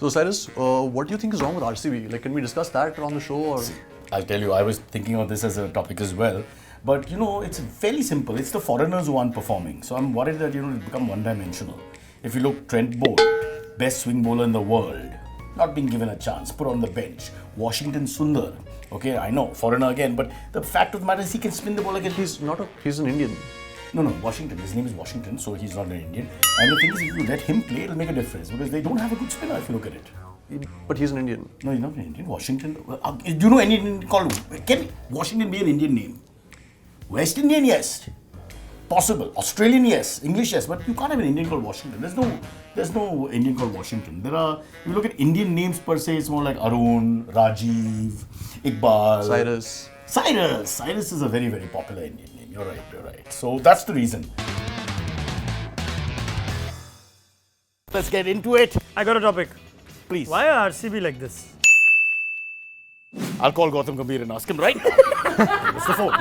So Cyrus, what do you think is wrong with RCB? Like, can we discuss that on the show? Or? I'll tell you, I was thinking of this as a topic as well. But it's fairly simple. It's the foreigners who aren't performing. So I'm worried that it's become one-dimensional. If you look, Trent Bolt, best swing bowler in the world, not being given a chance, put on the bench. Washington Sundar, okay, I know, foreigner again, but the fact of the matter is he can spin the ball again. He's an Indian. No, Washington. His name is Washington, so he's not an Indian. And the thing is, if you let him play, it'll make a difference because they don't have a good spinner if you look at it. But he's an Indian. No, he's not an Indian. Washington. Do you know any Indian called? Can Washington be an Indian name? West Indian, yes. Possible. Australian, yes. English, yes. But you can't have an Indian called Washington. There's no Indian called Washington. If you look at Indian names per se, it's more like Arun, Rajiv, Iqbal. Cyrus is a very, very popular Indian name. You're right. So that's the reason. Let's get into it. I got a topic. Please. Why are RCB like this? I'll call Gautam Gambhir and ask him, right? It's the phone.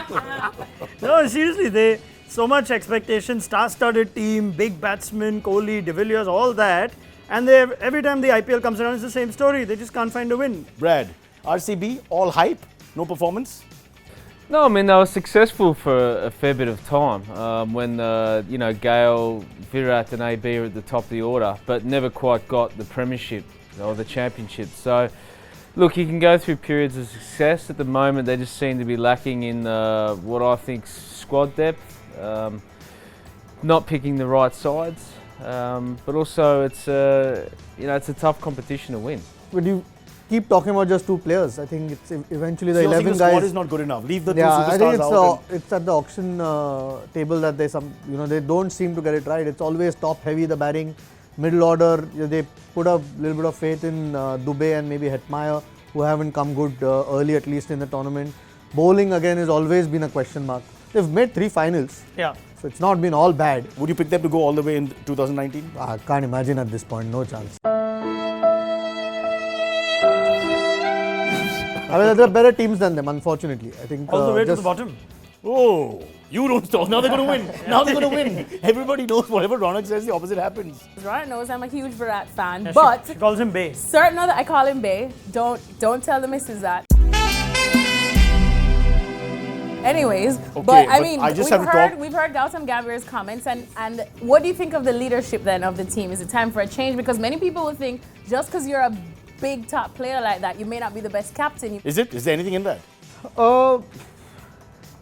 No, seriously, so much expectation, star-studded team, big batsmen, Kohli, De Villiers, all that. And every time the IPL comes around, it's the same story. They just can't find a win. Brad, RCB, all hype, no performance? No, I mean, they were successful for a fair bit of time when, Gale, Virat and AB are at the top of the order, but never quite got the premiership or the championship. So, look, you can go through periods of success. At the moment, they just seem to be lacking in what I think squad depth, not picking the right sides, but also it's a tough competition to win. When you keep talking about just two players, I think it's eventually the 11 the guys. squad is not good enough. Leave the two I superstars think out. It's at the auction table that they don't seem to get it right. It's always top heavy, the batting, middle order. They put a little bit of faith in Dubey and maybe Hetmeyer, who haven't come good early, at least in the tournament. Bowling again has always been a question mark. They've made 3 finals. Yeah. So it's not been all bad. Would you pick them to go all the way in 2019? I can't imagine at this point, no chance. I mean, there are better teams than them, unfortunately. I think All the way to the bottom. Oh, you don't talk. Now they're going to win. Now they're going to win. Everybody knows whatever Ronak says, the opposite happens. Rana knows I'm a huge Virat fan, Yeah, but she calls him Bay. certain other I call him Bay. Don't tell the missus that. Anyways, Okay, but I but mean, I just have to talk- we've heard Gautam Gambhir's comments, and what do you think of the leadership then of the team? Is it time for a change? Because many people will think just because you're a big top player like that, you may not be the best captain. Is it? Is there anything in that?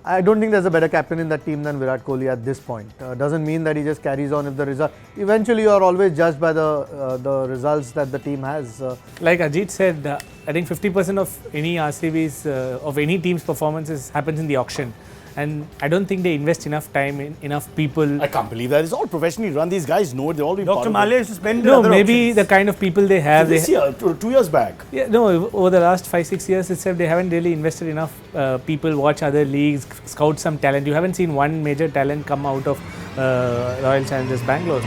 I don't think there's a better captain in that team than Virat Kohli at this point. Doesn't mean that he just carries on if the result. Eventually, you are always judged by the results that the team has. Like Ajit said, I think 50% of any RCB's of any team's performances happens in the auction, and I don't think they invest enough time in enough people. I can't believe that. It's all professionally run. These guys know it. They've all been part Dr. of Malia it. used to spend No, other maybe options. the kind of people they have. This year, 2 years back. Yeah, no, over the last 5-6 years itself, they haven't really invested enough people, watch other leagues, scout some talent. You haven't seen one major talent come out of Royal Challengers Bangalore.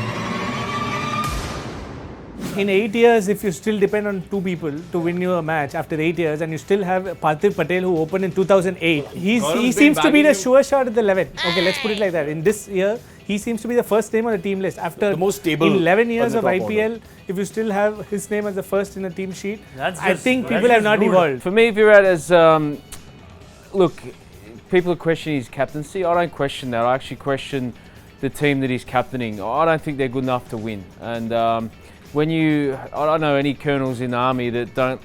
In 8 years, if you still depend on 2 people to win you a match after 8 years, and you still have Parthiv Patel who opened in 2008, he seems to be the sure shot at the 11. Okay, let's put it like that. In this year, he seems to be the first name on the team list. After The most stable in 11 years on of the top IPL, order. if you still have his name as the first in the team sheet, That's I just- think that's people have just not rude. evolved. For me, Virat is, look, people are questioning his captaincy. I don't question that. I actually question the team that he's captaining. I don't think they're good enough to win. And I don't know any colonels in the army that that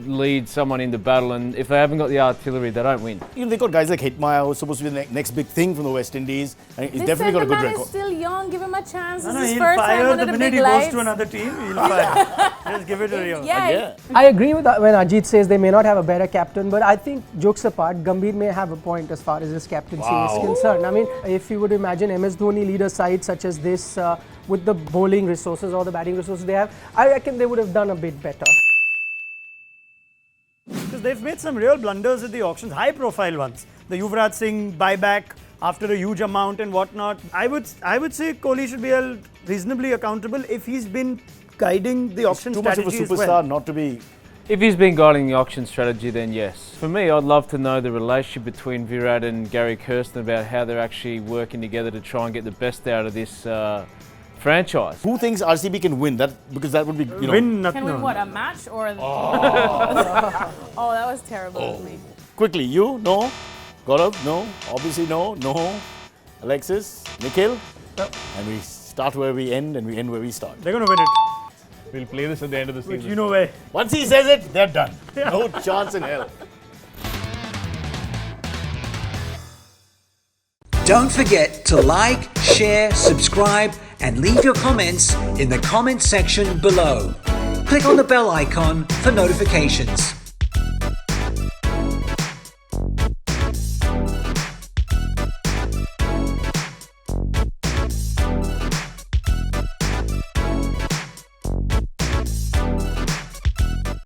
lead someone into battle, and if they haven't got the artillery, they don't win. They got guys like Hetmeyer, who's supposed to be the next big thing from the West Indies. And he's They definitely said got a the good man record. is still young. Give him a chance. No, This is his he'll first time fire under the the minute big he goes lights. to another team. He'll fire. Just give it a year. Yeah. I agree with that when Ajit says they may not have a better captain, but I think, jokes apart, Gambhir may have a point as far as his captaincy is concerned. I mean, if you would imagine MS Dhoni lead a side such as this with the bowling resources or the batting resources they have, I reckon they would have done a bit better. Because they've made some real blunders at the auctions, high-profile ones. The Yuvraj Singh buyback after a huge amount and whatnot. I would say Kohli should be held reasonably accountable if he's been guiding the auction Too much of a strategy as superstar well. not to be. If he's been guiding the auction strategy, then yes. For me, I'd love to know the relationship between Virat and Gary Kirsten about how they're actually working together to try and get the best out of this franchise. Who thinks RCB can win? Because that would be, you know. Win nothing. Can win what, a match or? Oh, that was terrible of me. Quickly, you? No? Gaurav? No? Obviously no? No? Alexis? Nikhil? No. And we start where we end and we end where we start. They're going to win it. We'll play this at the end of the season. But you know where. Once he says it, they're done. No chance in hell. Don't forget to like, share, subscribe, and leave your comments in the comment section below. Click on the bell icon for notifications.